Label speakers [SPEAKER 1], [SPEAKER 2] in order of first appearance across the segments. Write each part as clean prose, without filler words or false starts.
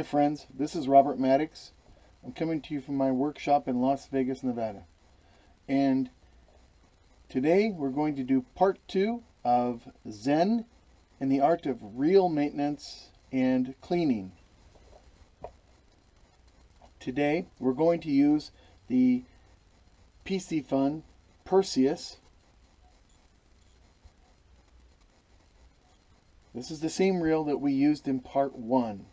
[SPEAKER 1] Hi friends, this is Robert Maddox. I'm coming to you from my workshop in Las Vegas, Nevada. And today we're going to do part 2 of Zen and the art of reel maintenance and cleaning. Today we're going to use the PC Fun Perseus. This is the same reel that we used in part 1.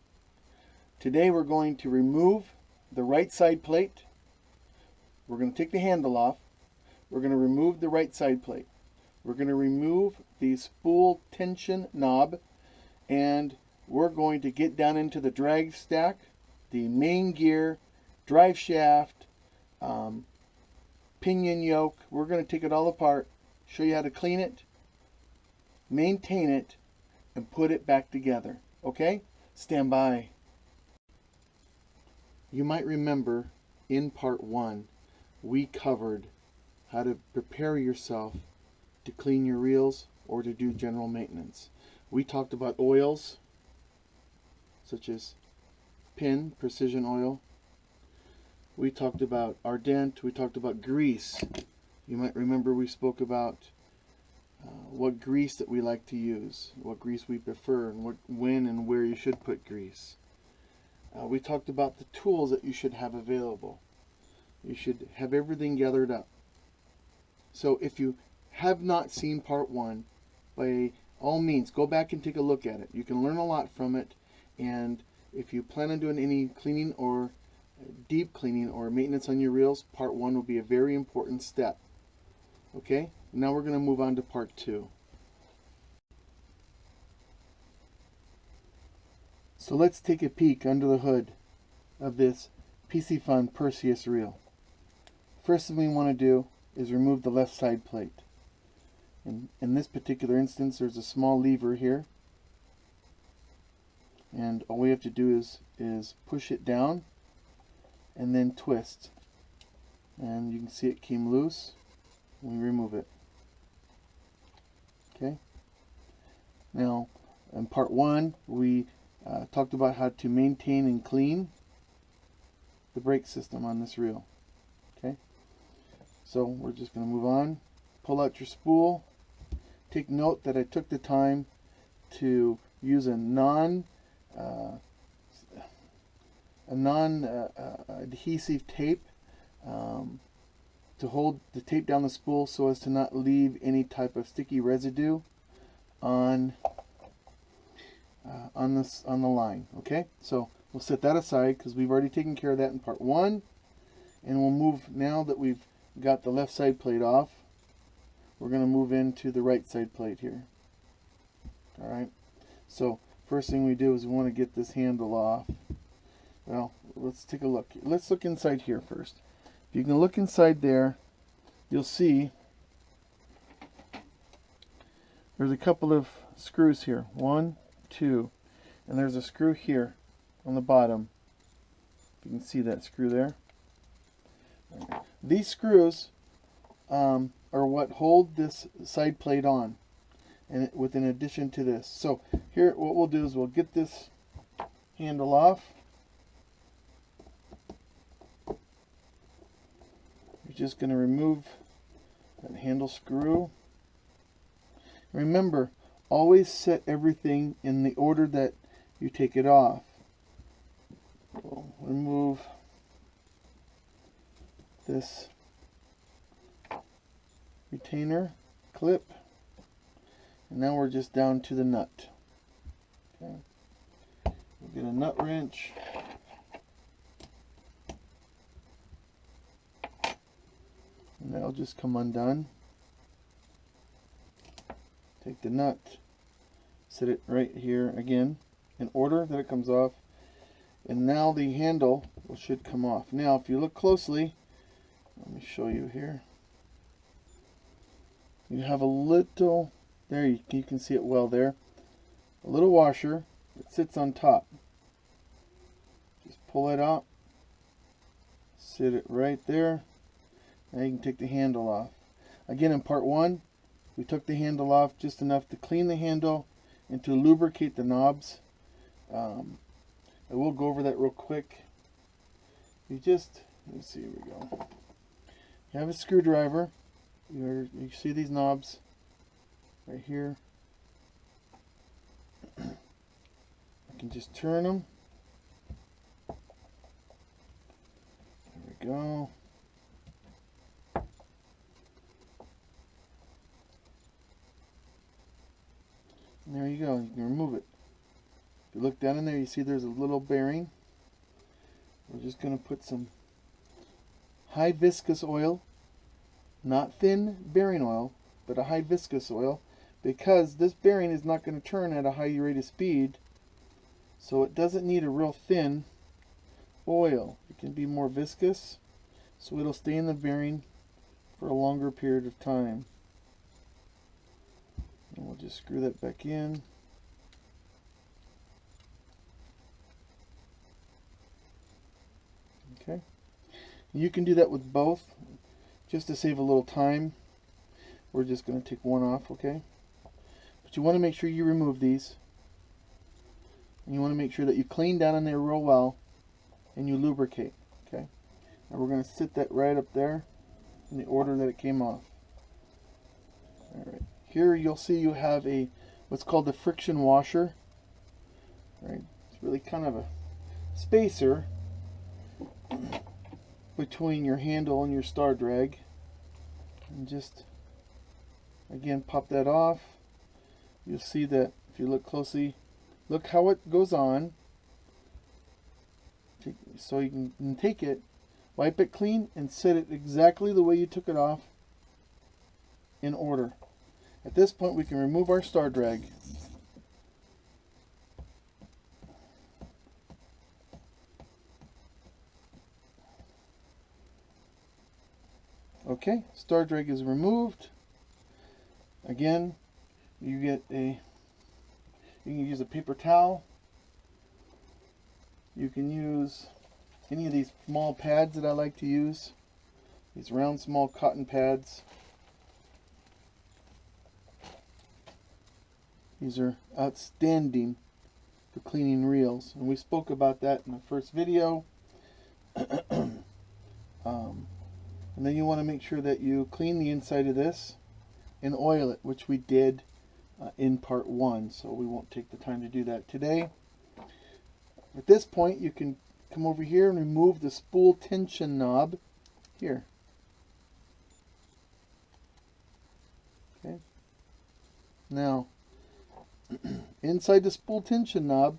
[SPEAKER 1] Today we're going to remove the right side plate. We're going to take the handle off. We're going to remove the right side plate. We're going to remove the spool tension knob, and we're going to get down into the drag stack, the main gear, drive shaft, pinion yoke. We're going to take it all apart, show you how to clean it, maintain it, and put it back together. Okay? Stand by. You might remember in part 1 we covered how to prepare yourself to clean your reels or to do general maintenance. We talked about oils such as precision oil. We talked about ardent. We talked about grease. You might remember we spoke about what grease that we like to use, what grease we prefer, and when and where you should put grease. We talked about the tools that you should have available. You should have everything gathered up. So if you have not seen part 1, by all means go back and take a look at it. You can learn a lot from it, and if you plan on doing any cleaning or deep cleaning or maintenance on your reels, part 1 will be a very important step. Okay, now we're going to move on to part 2. So let's take a peek under the hood of this PC Fun Perseus reel. First thing we want to do is remove the left side plate. In this particular instance, there's a small lever here, and all we have to do is push it down and then twist, and you can see it came loose. We remove it. Okay, now in part 1 we talked about how to maintain and clean the brake system on this reel. Okay, so we're just going to move on. Pull out your spool. Take note that I took the time to use a non-adhesive tape to hold the tape down the spool so as to not leave any type of sticky residue on the line. Okay, so we'll set that aside because we've already taken care of that in part 1, and we'll move, now that we've got the left side plate off, we're going to move into the right side plate here. Alright, so first thing we do is we want to get this handle off. Well, let's take a look. Let's look inside here first. If you can look inside there, you'll see there's a couple of screws here. 1, 2, and there's a screw here on the bottom. You can see that screw there. These screws are what hold this side plate on, and with an addition to this. So here what we'll do is we'll get this handle off. You're just going to remove that handle screw. Remember, always set everything in the order that you take it off. We'll remove this retainer clip, and now we're just down to the nut. Okay, we'll get a nut wrench, and that'll just come undone. Take the nut, set it right here again in order that it comes off, and now the handle should come off. Now if you look closely, let me show you here, you have a little, there you can see it well there, a little washer that sits on top. Just pull it out, sit it right there. Now you can take the handle off. Again, in part 1 we took the handle off just enough to clean the handle and to lubricate the knobs. I will go over that real quick. You just, let's see, here we go. You have a screwdriver. You see these knobs right here. I can just turn them. There we go. And there you go. You can remove it. If you look down in there, you see there's a little bearing. We're just going to put some high viscous oil, not thin bearing oil, but a high viscous oil, because this bearing is not going to turn at a high rate of speed, so it doesn't need a real thin oil. It can be more viscous, so it'll stay in the bearing for a longer period of time. And we'll just screw that back in. Okay. You can do that with both. Just to save a little time, we're just going to take one off, okay? But you want to make sure you remove these. And you want to make sure that you clean down in there real well and you lubricate, okay? And we're going to sit that right up there in the order that it came off. Alright. Here you'll see you have a what's called the friction washer. Right? It's really kind of a spacer between your handle and your star drag. And just again pop that off. You'll see that if you look closely, look how it goes on. So you can take it, wipe it clean, and set it exactly the way you took it off in order. At this point, we can remove our star drag. Okay, star drag is removed. Again, you can use a paper towel. You can use any of these small pads that I like to use. These round, small cotton pads. These are outstanding for cleaning reels, and we spoke about that in the first video. And then you want to make sure that you clean the inside of this and oil it, which we did in part 1, so we won't take the time to do that today. At this point, you can come over here and remove the spool tension knob here. Okay. Now, inside the spool tension knob,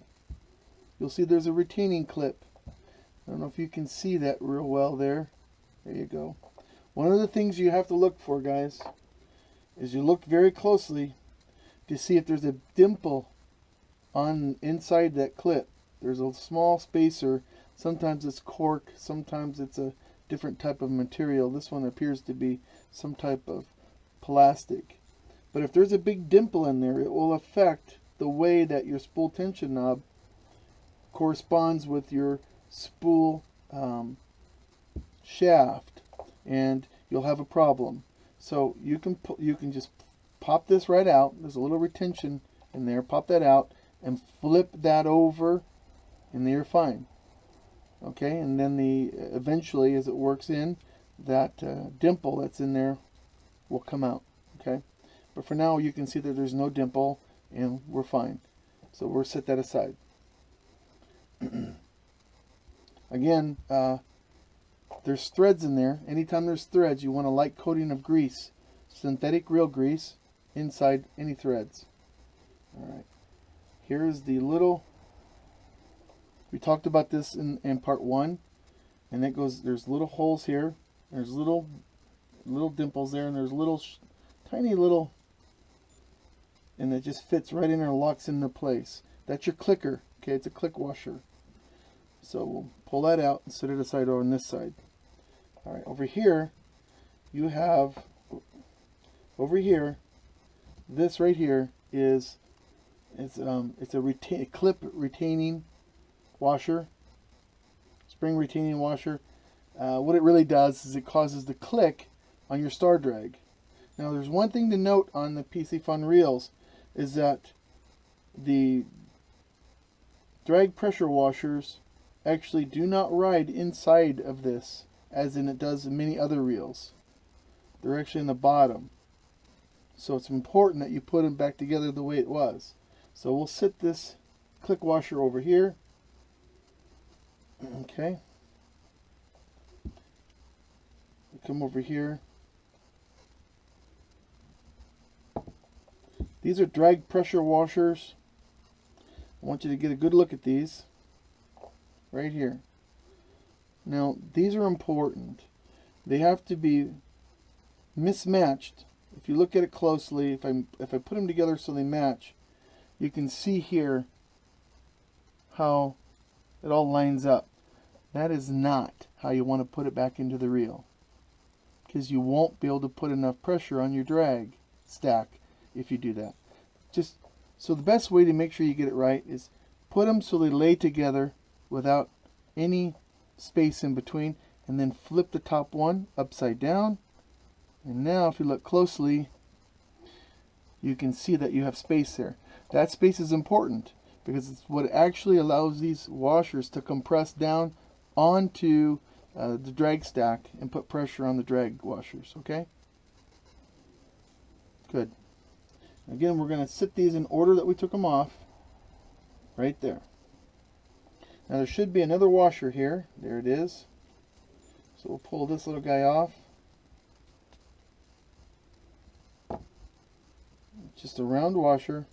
[SPEAKER 1] you'll see there's a retaining clip. I don't know if you can see that real well there. There you go. One of the things you have to look for, guys, is you look very closely to see if there's a dimple on inside that clip. There's a small spacer. Sometimes it's cork, sometimes it's a different type of material. This one appears to be some type of plastic. But if there's a big dimple in there, it will affect the way that your spool tension knob corresponds with your spool shaft, and you'll have a problem. So you can just pop this right out. There's a little retention in there. Pop that out and flip that over, and then you're fine. Okay, and then eventually, as it works in, that dimple that's in there will come out. Okay, but for now you can see that there's no dimple and we're fine. So we'll set that aside. Again, there's threads in there. Anytime there's threads, you want a light coating of grease, synthetic reel grease, inside any threads. Alright, here's the little, we talked about this in part 1, and it goes, there's little holes here, there's little dimples there, and there's tiny little, and it just fits right in there and locks into place. That's your clicker. Okay, it's a click washer. So we'll pull that out and set it aside over on this side. Alright, over here you have, this right here is, it's a clip retaining washer, spring retaining washer. What it really does is it causes the click on your star drag. Now there's one thing to note on the PC Fun reels, is that the drag pressure washers actually do not ride inside of this, as in it does in many other reels. They're actually in the bottom. So it's important that you put them back together the way it was. So we'll sit this click washer over here. Okay. We'll come over here. These are drag pressure washers. I want you to get a good look at these right here. Now these are important. They have to be mismatched. If you look at it closely, if I put them together so they match, you can see here how it all lines up. That is not how you want to put it back into the reel, because you won't be able to put enough pressure on your drag stack if you do that. Just so the best way to make sure you get it right is put them so they lay together without any space in between, and then flip the top one upside down. And now if you look closely, you can see that you have space there. That space is important because it's what actually allows these washers to compress down onto the drag stack and put pressure on the drag washers. Okay? Good. Again, we're going to sit these in order that we took them off. Right there. Now there should be another washer here. There it is. So we'll pull this little guy off. Just a round washer.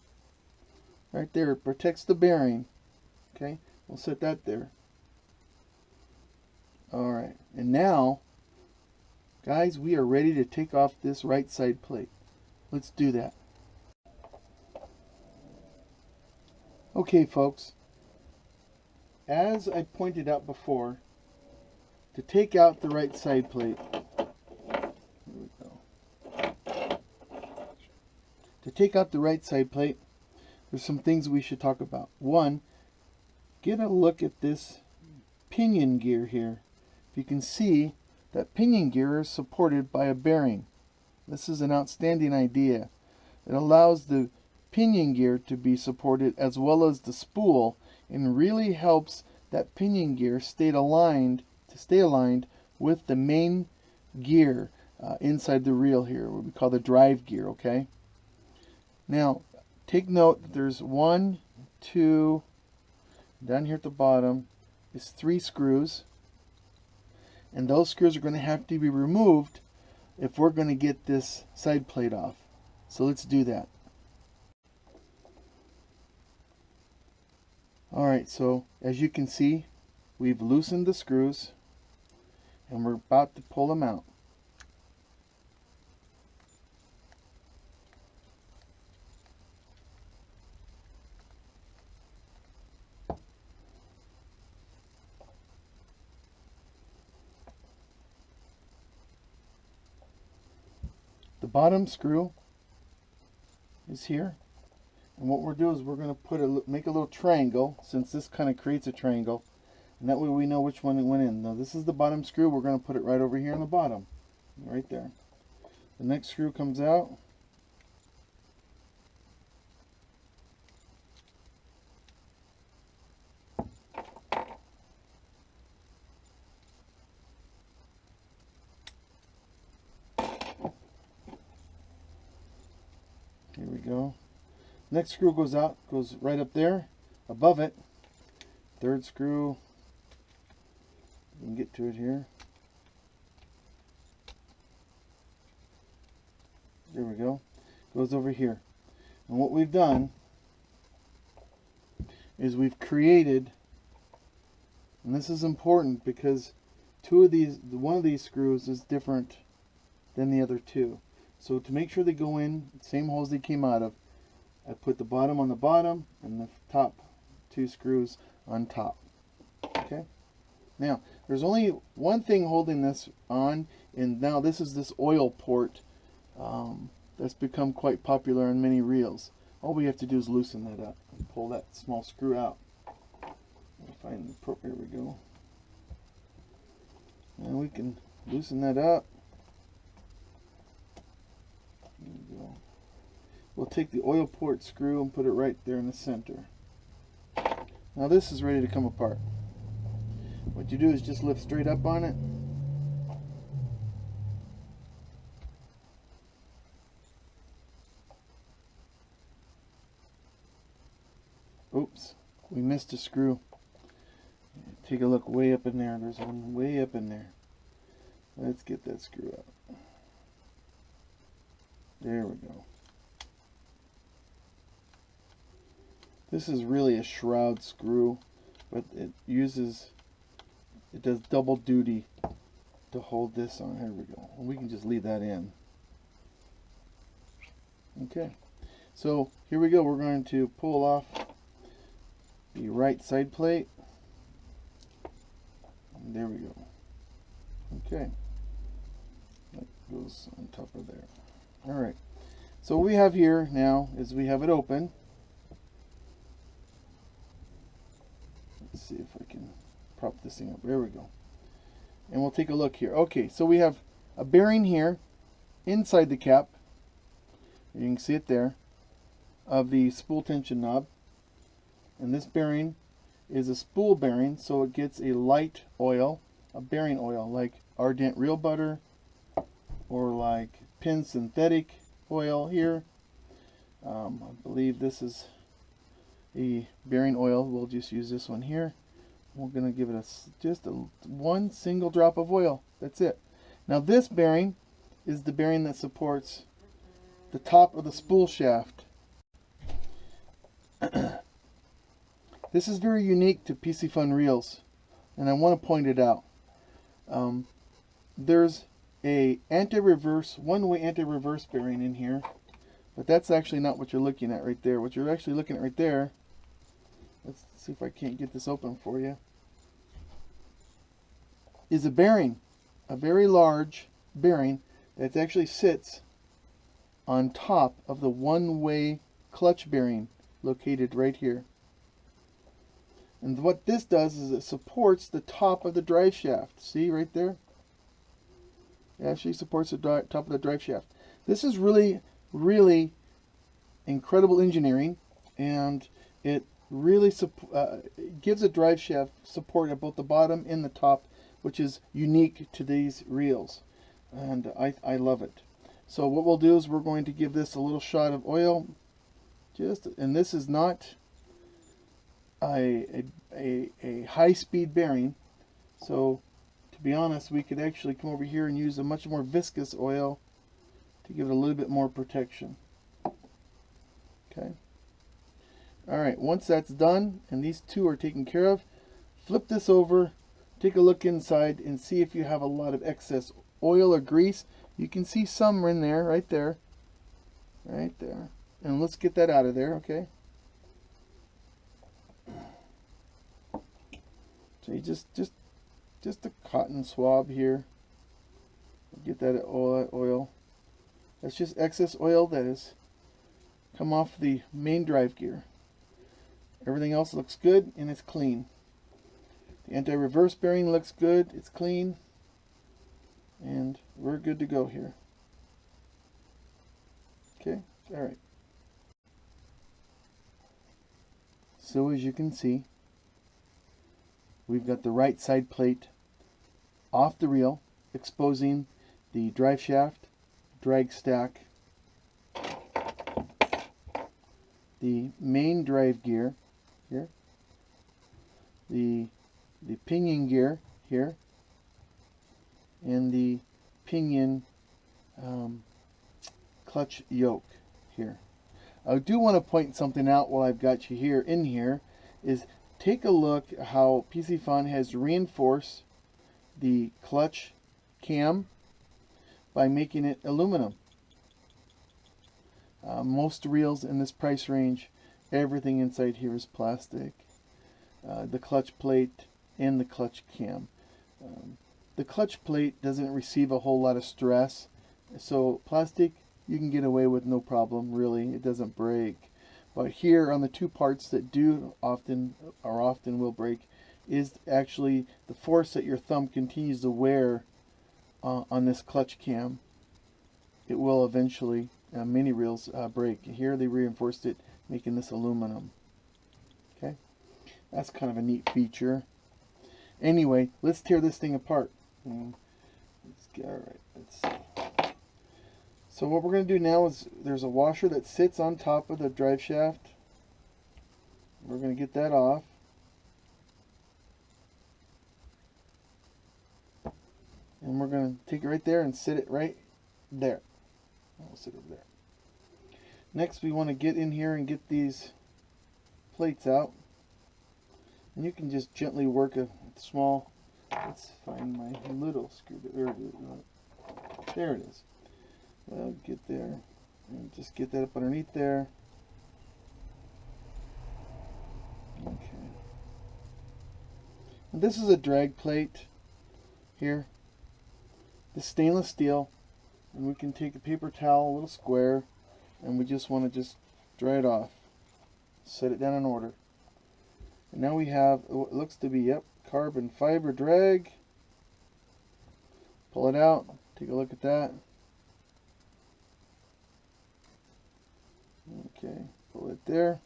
[SPEAKER 1] Right there. It protects the bearing. Okay? We'll set that there. Alright. And now, guys, we are ready to take off this right side plate. Let's do that. Okay, folks. As I pointed out before, to take out the right side plate, here we go. To take out the right side plate, there's some things we should talk about. One, get a look at this pinion gear here. If you can see, that pinion gear is supported by a bearing. This is an outstanding idea. It allows the pinion gear to be supported as well as the spool, and really helps that pinion gear stay aligned with the main gear inside the reel here, what we call the drive gear. Okay, now take note that there's 1, 2, down here at the bottom is 3 screws, and those screws are going to have to be removed if we're going to get this side plate off. So let's do that. Alright, so as you can see, we've loosened the screws and we're about to pull them out. The bottom screw is here. And what we're doing is we're going to make a little triangle, since this kind of creates a triangle, and that way we know which one it went in. Now this is the bottom screw. We're going to put it right over here on the bottom, right there. The next screw comes out. Here we go. Next screw goes out, goes right up there, above it. Third screw, you can get to it here. There we go. Goes over here. And what we've done is we've created, and this is important because one of these screws is different than the other two. So to make sure they go in the same holes they came out of, I put the bottom on the bottom and the top 2 screws on top. Okay. Now there's only one thing holding this on, and now this is this oil port that's become quite popular in many reels. All we have to do is loosen that up and pull that small screw out. Find the appropriate. Here we go. And we can loosen that up. There we go. We'll take the oil port screw and put it right there in the center. Now this is ready to come apart. What you do is just lift straight up on it. Oops, we missed a screw. Take a look way up in there. There's one way up in there. Let's get that screw out. There we go. This is really a shroud screw, but it does double duty to hold this on. Here we go. We can just leave that in. Okay, so here we go. We're going to pull off the right side plate. And there we go. Okay, that goes on top of there. All right, so what we have here now is we have it open. Let's see if I can prop this thing up. There we go. And we'll take a look here. Okay, so we have a bearing here inside the cap. You can see it there, of the spool tension knob. And this bearing is a spool bearing, so it gets a light oil, a bearing oil, like Ardent Real Butter or like Pin Synthetic oil here. I believe this is a bearing oil. We'll just use this one here. We're going to give it just one single drop of oil. That's it. Now this bearing is the bearing that supports the top of the spool shaft. This is very unique to PC Fun reels, and I want to point it out. There's a anti-reverse, one-way anti-reverse bearing in here, but that's actually not what you're looking at right there. What you're actually looking at right there, let's see if I can't get this open for you, is a bearing, a very large bearing that actually sits on top of the one-way clutch bearing located right here. And what this does is it supports the top of the drive shaft. See right there? It actually supports the top of the drive shaft. This is really, really incredible engineering, and it really gives a drive shaft support at both the bottom and the top, which is unique to these reels. And I love it. So what we'll do is we're going to give this a little shot of oil. And this is not a high-speed bearing, so to be honest, we could actually come over here and use a much more viscous oil to give it a little bit more protection. Okay. All right, once that's done and these two are taken care of, flip this over, take a look inside and see if you have a lot of excess oil or grease. You can see some in there, right there, and let's get that out of there. Okay. So you just a cotton swab here. Get that oil. That's just excess oil that has come off the main drive gear. Everything else looks good and it's clean. The anti-reverse bearing looks good, it's clean, and we're good to go here. Okay, all right. So as you can see, we've got the right side plate off the reel, exposing the drive shaft, drag stack, the main drive gear here, the pinion gear here, and the pinion clutch yoke here. I do want to point something out while I've got you here is take a look how PC Fun has reinforced the clutch cam by making it aluminum. Most reels in this price range, everything inside here is plastic. The clutch plate and the clutch cam. The clutch plate doesn't receive a whole lot of stress, so plastic you can get away with no problem, really. It doesn't break. But here on the two parts that do often will break is actually the force that your thumb continues to wear on this clutch cam. It will eventually, many reels break. Here they reinforced it, making this aluminum. Okay. That's kind of a neat feature. Anyway, let's tear this thing apart. Alright, let's see. So what we're going to do now is there's a washer that sits on top of the drive shaft. We're going to get that off. And we're going to take it right there and sit it right there. We'll sit over there. Next we want to get in here and get these plates out. And you can just gently work a small, let's find my little screwdriver. There it is. Well, get there and just get that up underneath there. Okay. And this is a drag plate here. This stainless steel, and we can take a paper towel, a little square, and we just want to just dry it off. Set it down in order. And now we have what looks to be, yep, carbon fiber drag. Pull it out, take a look at that. Okay, pull it there.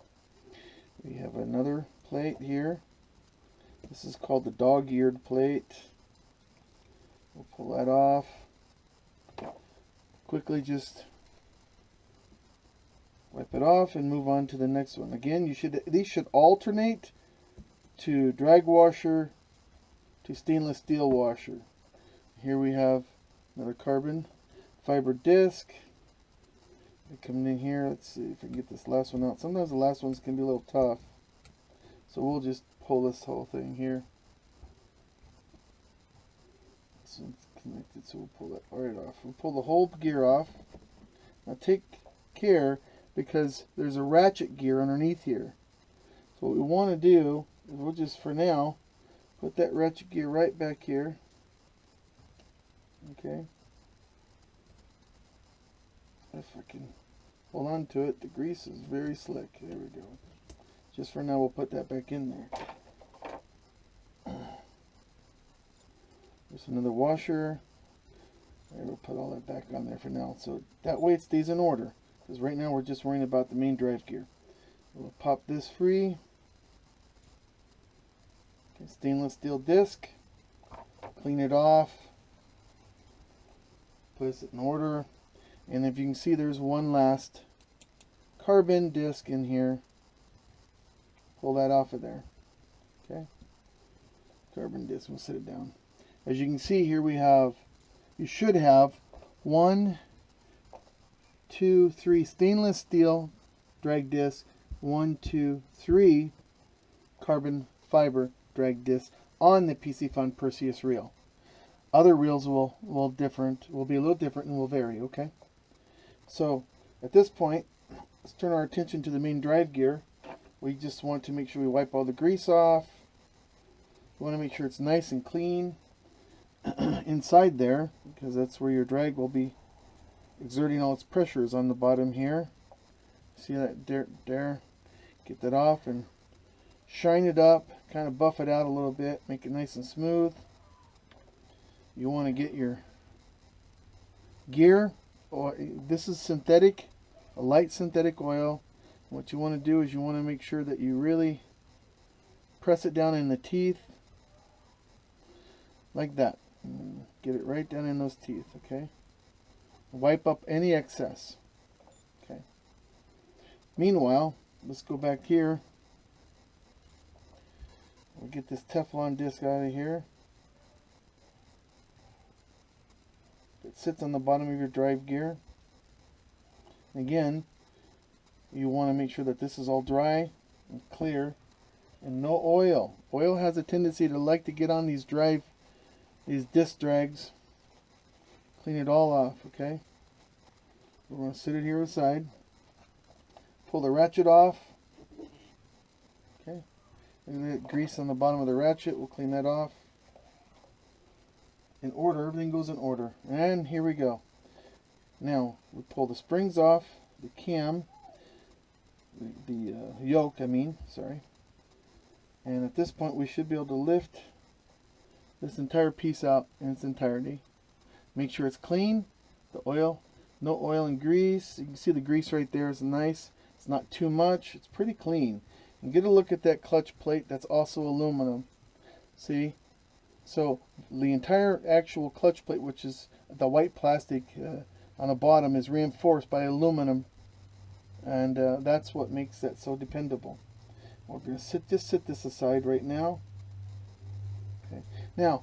[SPEAKER 1] We have another plate here. This is called the dog-eared plate. We'll pull that off. Quickly just wipe it off and move on to the next one. Again, these should alternate to drag washer to stainless steel washer. Here we have another carbon fiber disc. Coming in here, let's see if I can get this last one out. Sometimes the last ones can be a little tough, so we'll just pull this whole thing here. This one's connected, so we'll pull that right off. We'll pull the whole gear off. Now take care, because there's a ratchet gear underneath here. So what we want to do is we'll just, for now, put that ratchet gear right back here. Okay. If I can hold on to it, the grease is very slick. There we go. Just for now, we'll put that back in there. There's another washer. There, we'll put all that back on there for now. So that way it stays in order. Because right now we're just worrying about the main drive gear. We'll pop this free. Okay, stainless steel disc. Clean it off. Place it in order. And if you can see, there's one last carbon disc in here. Pull that off of there. Okay. Carbon disc. We'll set it down. As you can see here, you should have 1, 2, 3 stainless steel drag disc, 1, 2, 3 carbon fiber drag disc on the PC Fun Perseus reel. Other reels will be a little different and will vary. Okay. So at this point, let's turn our attention to the main drive gear. We just want to make sure we wipe all the grease off. We want to make sure it's nice and clean inside there, because that's where your drag will be exerting all its pressures on the bottom here. See that there? Get that off and shine it up, kind of buff it out a little bit, make it nice and smooth. You want to get your gear, or this is synthetic, a light synthetic oil. What you want to do is you want to make sure that you really press it down in the teeth like that. Get it right down in those teeth. Okay. Wipe up any excess. Okay. Meanwhile, let's go back here. We'll get this Teflon disc out of here. It sits on the bottom of your drive gear. Again, you want to make sure that this is all dry and clear and no oil. Oil has a tendency to like to get on these disc drags. Clean it all off. Okay. We're going to sit it here aside. Pull the ratchet off. Okay. And the grease on the bottom of the ratchet. We'll clean that off. In order. Everything goes in order. And here we go. Now we pull the springs off. The cam. The yoke, sorry. And at this point we should be able to lift this entire piece out in its entirety. Make sure it's clean. The oil. No oil and grease. You can see the grease right there is nice. It's not too much. It's pretty clean. And get a look at that clutch plate. That's also aluminum. See? So the entire actual clutch plate, which is the white plastic on the bottom, is reinforced by aluminum, and that's what makes that so dependable. We're going to just sit this aside right now. Okay. Now,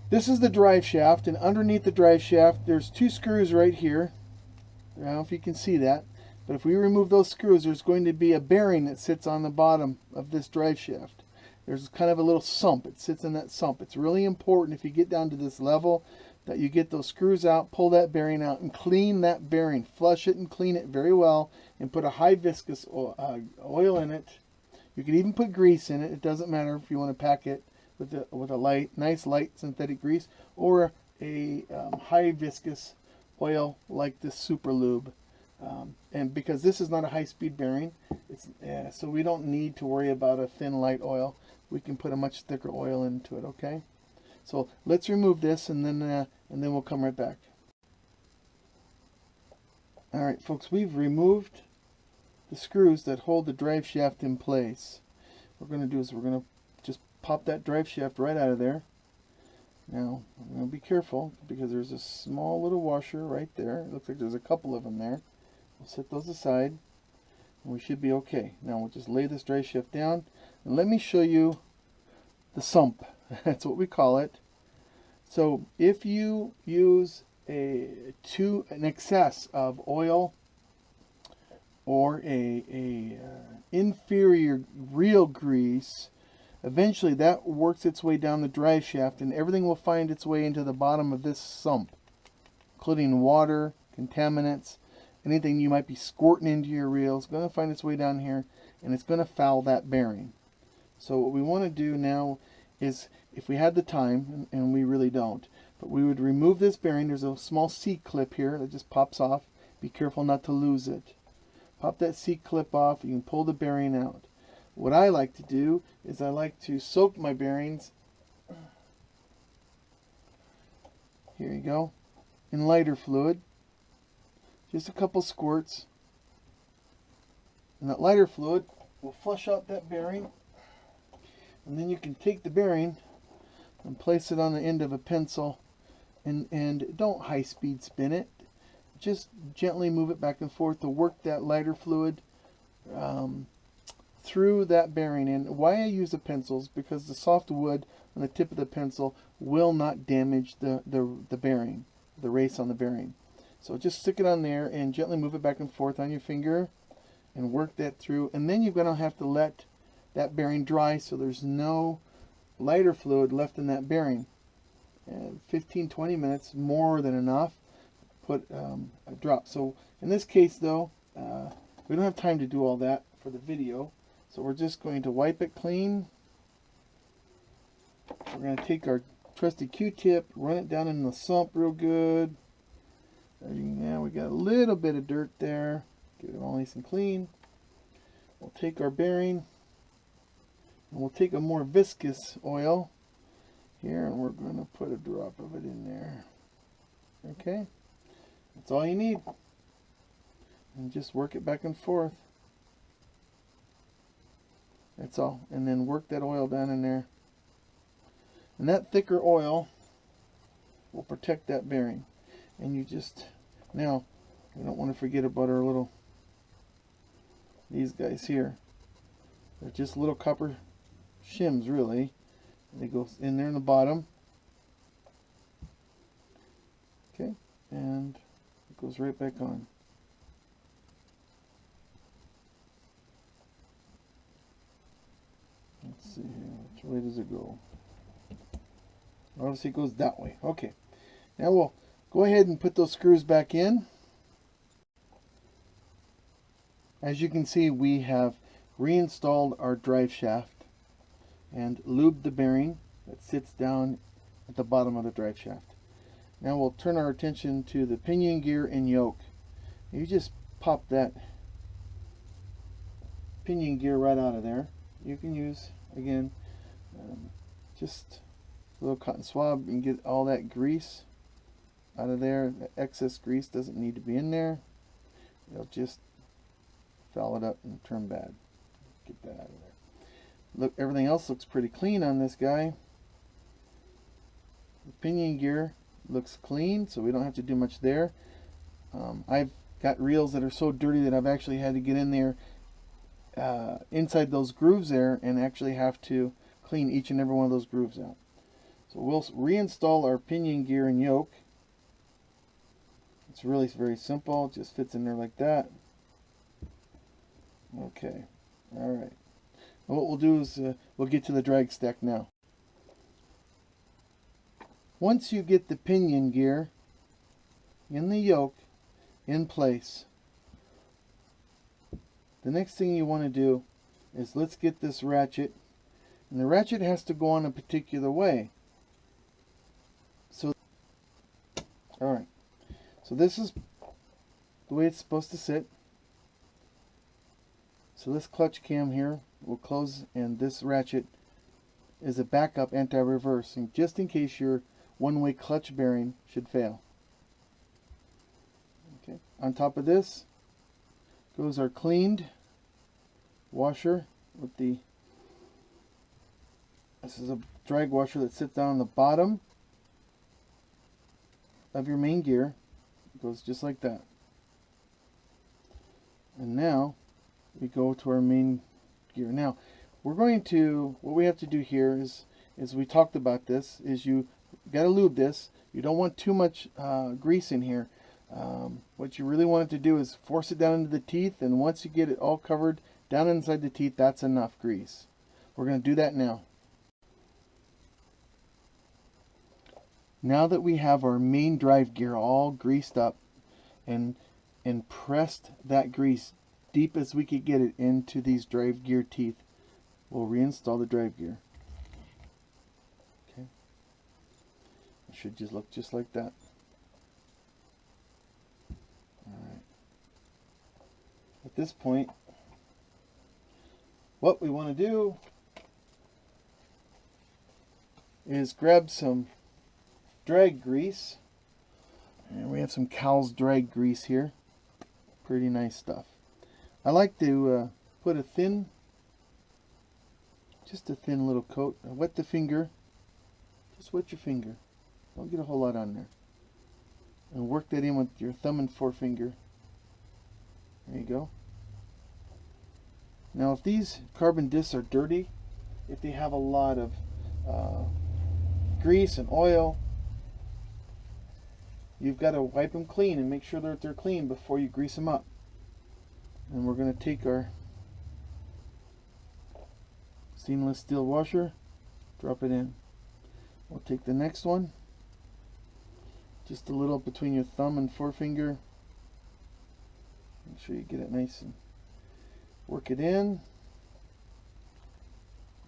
[SPEAKER 1] this is the drive shaft, and underneath the drive shaft, there's 2 screws right here. I don't know if you can see that, but if we remove those screws, there's going to be a bearing that sits on the bottom of this drive shaft. There's kind of a little sump. It sits in that sump. It's really important if you get down to this level that you get those screws out, pull that bearing out, and clean that bearing. Flush it and clean it very well, and put a high viscous oil in it. You can even put grease in it. It doesn't matter if you want to pack it with a nice light synthetic grease, or a high viscous oil like this Super Lube. And because this is not a high-speed bearing, so we don't need to worry about a thin light oil. We can put a much thicker oil into it. Okay, so let's remove this, and then we'll come right back. All right, folks, we've removed the screws that hold the drive shaft in place. What we're going to do is we're going to just pop that drive shaft right out of there. Now, I'm going to be careful because there's a small little washer right there. It looks like there's a couple of them there. We'll set those aside, and we should be okay. Now we'll just lay this drive shaft down, and let me show you the sump. That's what we call it. So if you use an excess of oil or a inferior real grease, eventually that works its way down the drive shaft, and everything will find its way into the bottom of this sump, including water, contaminants, anything you might be squirting into your reel. It's going to find its way down here, and it's going to foul that bearing. So what we want to do now is, if we had the time, and we really don't, but we would remove this bearing. There's a small C-clip here that just pops off. Be careful not to lose it. Pop that C-clip off. You can pull the bearing out. What I like to do is I like to soak my bearings, here you go, in lighter fluid. Just a couple squirts. And that lighter fluid will flush out that bearing. And then you can take the bearing and place it on the end of a pencil. And don't high-speed spin it. Just gently move it back and forth to work that lighter fluid through that bearing. And why I use the pencils, because the soft wood on the tip of the pencil will not damage the bearing, the race on the bearing. So just stick it on there and gently move it back and forth on your finger and work that through. And then you're going to have to let that bearing dry so there's no lighter fluid left in that bearing. 15-20 minutes, more than enough. Put a drop. So in this case though, we don't have time to do all that for the video. So we're just going to wipe it clean. We're going to take our trusty Q-tip, run it down in the sump real good. Now we got a little bit of dirt there. Get it all nice and clean. We'll take our bearing, and we'll take a more viscous oil here, and we're going to put a drop of it in there. Okay, that's all you need. And just work it back and forth. That's all. And then work that oil down in there. And that thicker oil will protect that bearing. And you just, now, we don't want to forget about our little, these guys here. They're just little copper shims, really. They go in there in the bottom. Okay, and it goes right back on. Let's see here, which way does it go? Obviously it goes that way. Okay, now we'll go ahead and put those screws back in. As you can see, we have reinstalled our drive shaft and lubed the bearing that sits down at the bottom of the drive shaft. Now we'll turn our attention to the pinion gear and yoke. You just pop that pinion gear right out of there. You can use, again, just a little cotton swab and get all that grease out of there. The excess grease doesn't need to be in there. It'll just foul it up and turn bad. Get that out of there. Look, everything else looks pretty clean on this guy. The pinion gear looks clean, so we don't have to do much there. I've got reels that are so dirty that I've actually had to get in there inside those grooves there and actually have to clean each and every one of those grooves out. So we'll reinstall our pinion gear and yoke. It's really very simple. It just fits in there like that. Okay. Alright. What we'll do is we'll get to the drag stack now. Once you get the pinion gear in the yoke in place, the next thing you want to do is let's get this ratchet, and the ratchet has to go on a particular way. So, alright, so this is the way it's supposed to sit. So this clutch cam here will close, and this ratchet is a backup anti-reverse, and just in case your one-way clutch bearing should fail. Okay. On top of this goes our cleaned washer with the, this is a drag washer that sits down on the bottom of your main gear. It goes just like that. And now we go to our main gear. Now we're going to, what we have to do here is we talked about this, is you got to lube this. You don't want too much grease in here. What you really want it to do is force it down into the teeth, and once you get it all covered down inside the teeth, that's enough grease. We're going to do that now. Now that we have our main drive gear all greased up and pressed that grease deep as we could get it into these drive gear teeth, we'll reinstall the drive gear. Okay. It should just look just like that. Alright. At this point, what we want to do is grab some drag grease, and we have some Cow's drag grease here. Pretty nice stuff. I like to put a thin, just a thin little coat. Wet the finger, just wet your finger, don't get a whole lot on there, and work that in with your thumb and forefinger. There you go. Now if these carbon discs are dirty, if they have a lot of grease and oil, you've got to wipe them clean and make sure that they're clean before you grease them up. And we're going to take our stainless steel washer, drop it in. We'll take the next one, just a little between your thumb and forefinger. Make sure you get it nice and work it in.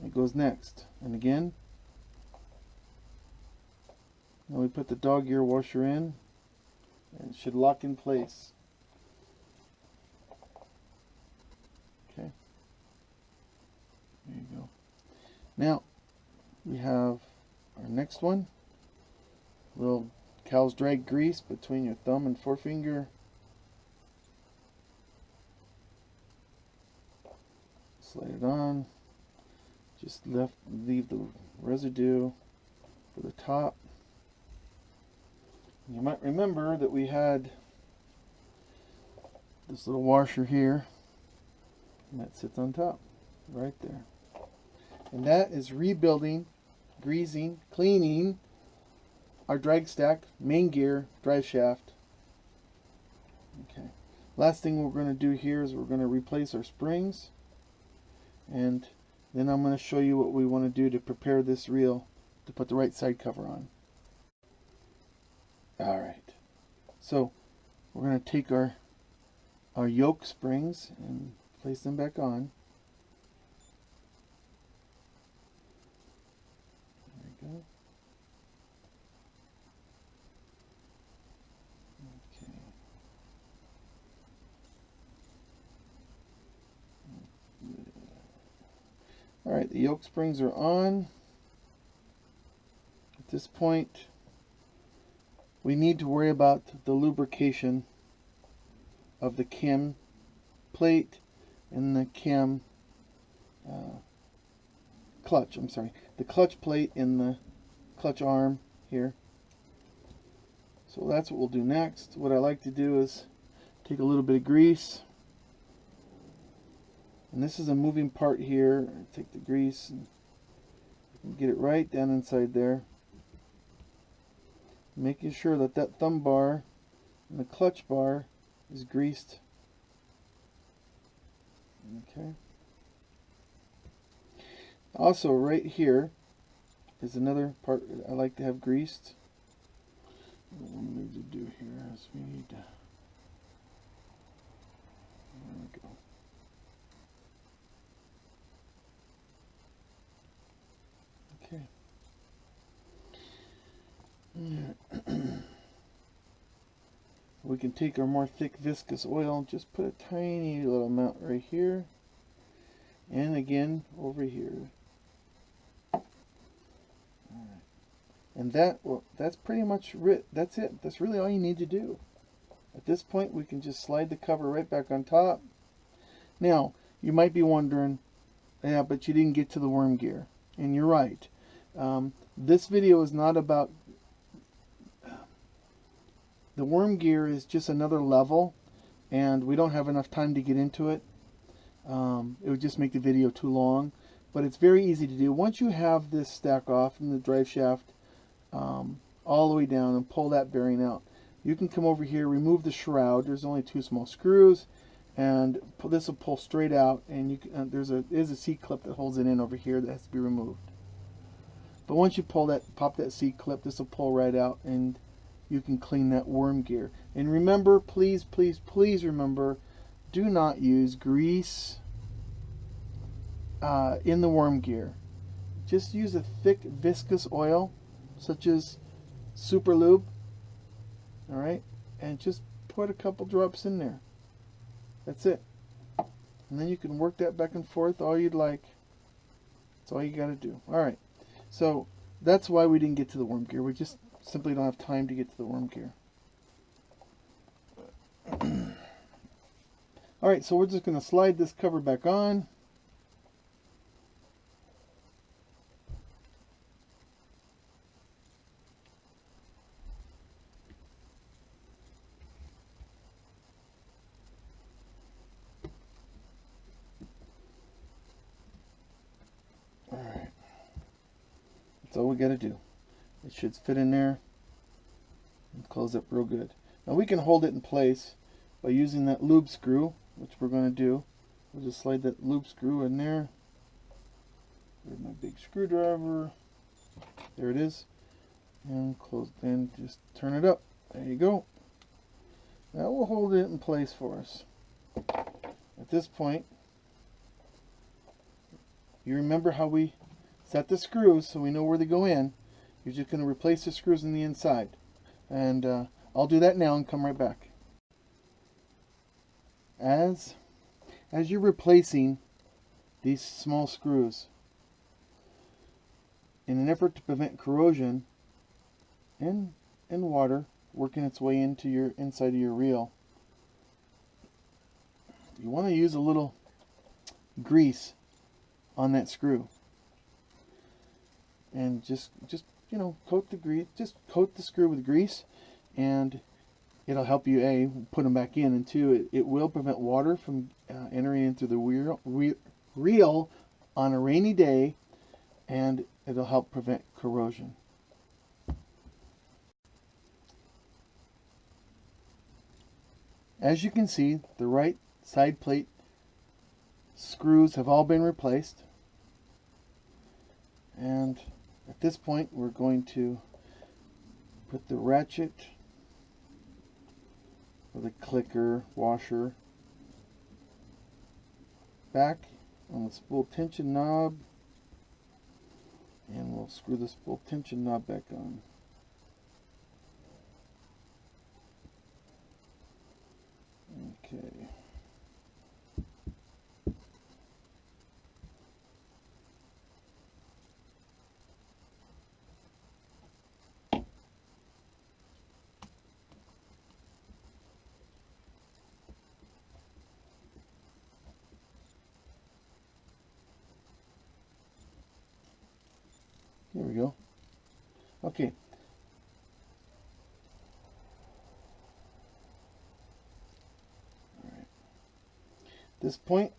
[SPEAKER 1] It goes next, and again. Now we put the dog ear washer in, and it should lock in place. Okay, there you go. Now we have our next one, a little Cow's drag grease between your thumb and forefinger. Slide it on. Just leave the residue for the top. You might remember that we had this little washer here, and that sits on top right there. And that is rebuilding, greasing, cleaning our drag stack, main gear, drive shaft. Okay. Last thing we're going to do here is we're going to replace our springs, and then I'm going to show you what we want to do to prepare this reel to put the right side cover on. Alright, so we're going to take our yoke springs and place them back on. There we go. Okay. Alright, the yoke springs are on. At this point, we need to worry about the lubrication of the cam plate and the cam clutch, I'm sorry, the clutch plate in the clutch arm here. So that's what we'll do next. What I like to do is take a little bit of grease, and this is a moving part here. Take the grease and get it right down inside there, making sure that that thumb bar and the clutch bar is greased. Okay. Also, right here is another part I like to have greased. What we need to do here is we need to, there we go. Okay. We can take our more thick viscous oil and just put a tiny little amount right here, and again over here. And that's pretty much it. That's it. That's really all you need to do. At this point, we can just slide the cover right back on top. Now, you might be wondering, yeah, but you didn't get to the worm gear. And you're right. This video is not about... The worm gear is just another level, and we don't have enough time to get into it. It would just make the video too long. But it's very easy to do. Once you have this stack off from the drive shaft, all the way down, and pull that bearing out, you can come over here, remove the shroud. There's only 2 small screws, and this will pull straight out, and you can, there's a C-clip that holds it in over here that has to be removed. But once you pull that, pop that C-clip, this will pull right out, and you can clean that worm gear. And remember, please, please, please remember, do not use grease in the worm gear. Just use a thick viscous oil, such as Super Lube, all right, and just put a couple drops in there. That's it. And then you can work that back and forth all you'd like. That's all you got to do. All right, so that's why we didn't get to the worm gear. We just simply don't have time to get to the worm gear. All right, so we're just going to slide this cover back on. That's all we got to do. It should fit in there and close up real good. Now we can hold it in place by using that lube screw, which we're going to do. We'll just slide that lube screw in there. There's my big screwdriver. There it is. And close, then just turn it up. There you go. That will hold it in place for us. At this point, you remember how we set the screws so we know where they go in. You're just going to replace the screws on the inside. And I'll do that now and come right back. As you're replacing these small screws, in an effort to prevent corrosion and water working its way into your inside of your reel, you want to use a little grease on that screw, and just you know, coat the grease, just coat the screw with grease, and it'll help you A, put them back in, and 2, it will prevent water from entering into the reel on a rainy day, and it'll help prevent corrosion. As you can see, the right side plate screws have all been replaced, and at this point we're going to put the ratchet or the clicker washer back on the spool tension knob, and we'll screw the spool tension knob back on. Okay. Here we go. Okay. All right. At this point,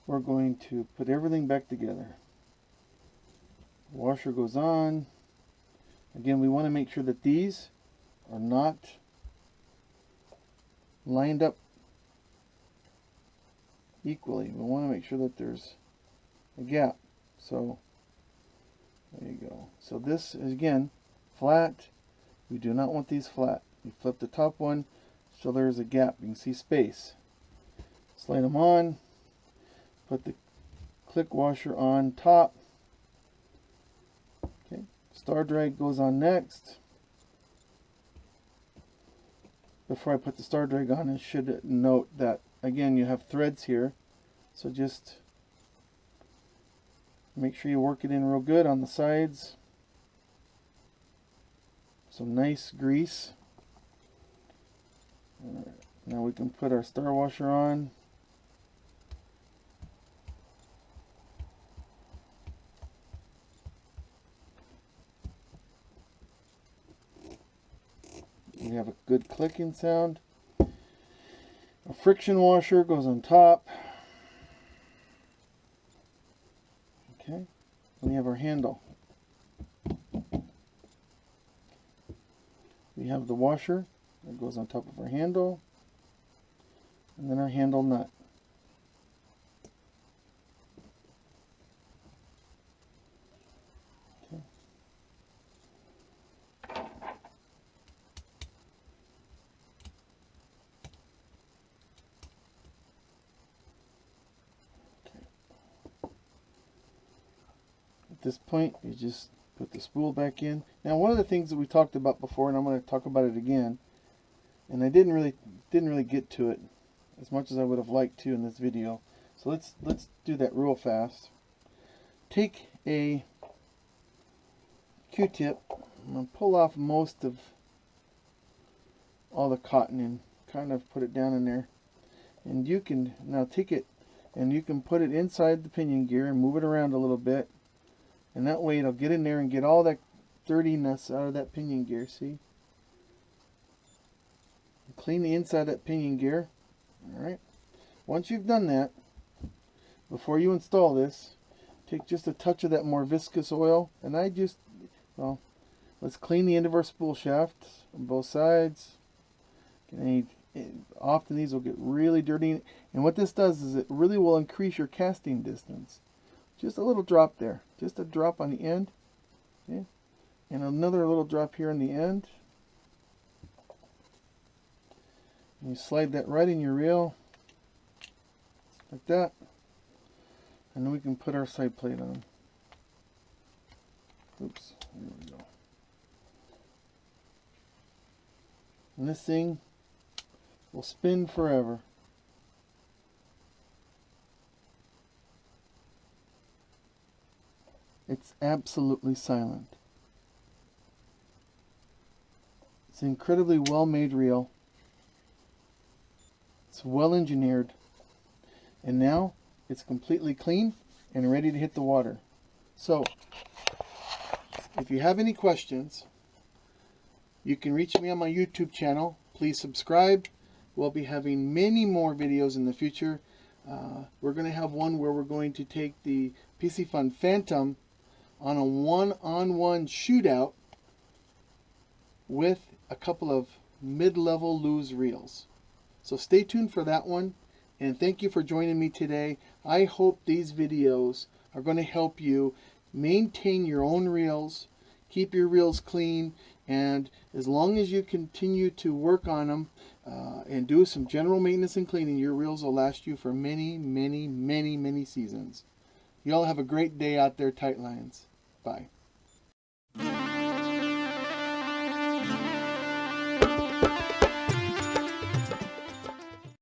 [SPEAKER 1] we're going to put everything back together. Washer goes on. Again, we want to make sure that these are not lined up equally. We want to make sure that there's a gap. So there you go. So this is again flat. We do not want these flat. You flip the top one so there's a gap. You can see space. Slide them on. Put the click washer on top. Okay. Star drag goes on next. Before I put the star drag on, I should note that again you have threads here, so just make sure you work it in real good on the sides. Some nice grease. All right. Now we can put our star washer on. We have a good clicking sound. A friction washer goes on top. Okay, we have our handle. We have the washer that goes on top of our handle, and then our handle nut. At this point, you just put the spool back in. Now, one of the things that we talked about before, and I'm going to talk about it again, and I didn't really get to it as much as I would have liked to in this video. So let's do that real fast. Take a Q-tip. I'm going to pull off most of all the cotton and kind of put it down in there. And you can now take it and you can put it inside the pinion gear and move it around a little bit. And that way it'll get in there and get all that dirtiness out of that pinion gear, see? Clean the inside of that pinion gear. Alright. Once you've done that, before you install this, take just a touch of that more viscous oil. And well, let's clean the end of our spool shaft on both sides. Often these will get really dirty. And what this does is it really will increase your casting distance. Just a little drop there. Just a drop on the end. Okay. And another little drop here on the end. And you slide that right in your reel. Like that. And then we can put our side plate on. Oops. There we go. And this thing will spin forever. It's absolutely silent. It's an incredibly well-made reel. It's well engineered. And now it's completely clean and ready to hit the water. So, if you have any questions, you can reach me on my YouTube channel. Please subscribe. We'll be having many more videos in the future. We're going to have one where we're going to take the PC Fun Phantom on a one-on-one shootout with a couple of mid-level loose reels. So stay tuned for that one, and thank you for joining me today. I hope these videos are going to help you maintain your own reels, keep your reels clean, and as long as you continue to work on them and do some general maintenance and cleaning, your reels will last you for many, many, many, many seasons. You all have a great day out there, tight lines. Bye.